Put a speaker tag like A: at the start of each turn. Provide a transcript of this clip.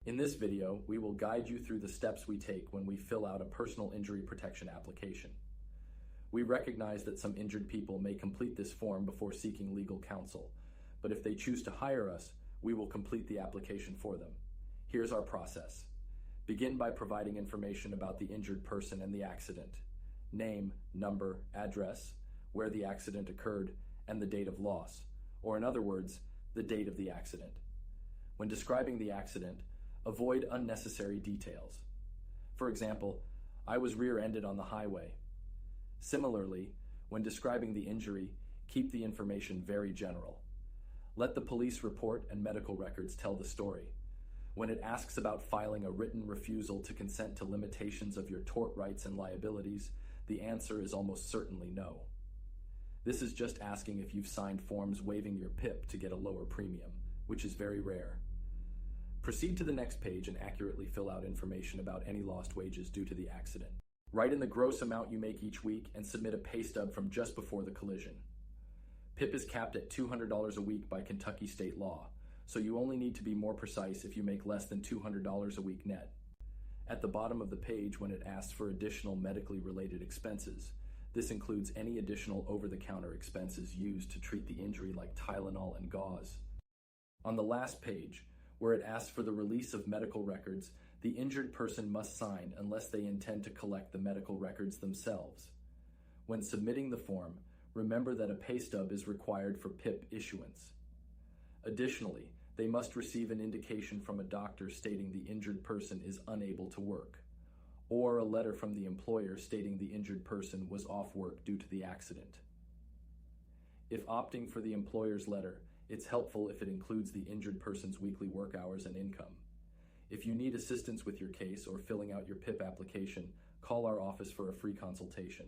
A: In this video, we will guide you through the steps we take when we fill out a personal injury protection application. We recognize that some injured people may complete this form before seeking legal counsel, but if they choose to hire us, we will complete the application for them. Here's our process. Begin by providing information about the injured person and the accident: name, number, address, where the accident occurred, and the date of loss, or in other words, the date of the accident. When describing the accident, avoid unnecessary details. For example, I was rear-ended on the highway. Similarly, when describing the injury, keep the information very general. Let the police report and medical records tell the story. When it asks about filing a written refusal to consent to limitations of your tort rights and liabilities, the answer is almost certainly no. This is just asking if you've signed forms waiving your PIP to get a lower premium, which is very rare. Proceed to the next page and accurately fill out information about any lost wages due to the accident. Write in the gross amount you make each week and submit a pay stub from just before the collision. PIP is capped at $200 a week by Kentucky state law, so you only need to be more precise if you make less than $200 a week net. At the bottom of the page, when it asks for additional medically related expenses, this includes any additional over-the-counter expenses used to treat the injury like Tylenol and gauze. On the last page, where it asks for the release of medical records, the injured person must sign unless they intend to collect the medical records themselves. When submitting the form, remember that a pay stub is required for PIP issuance. Additionally, they must receive an indication from a doctor stating the injured person is unable to work, or a letter from the employer stating the injured person was off work due to the accident. If opting for the employer's letter, it's helpful if it includes the injured person's weekly work hours and income. If you need assistance with your case or filling out your PIP application, call our office for a free consultation.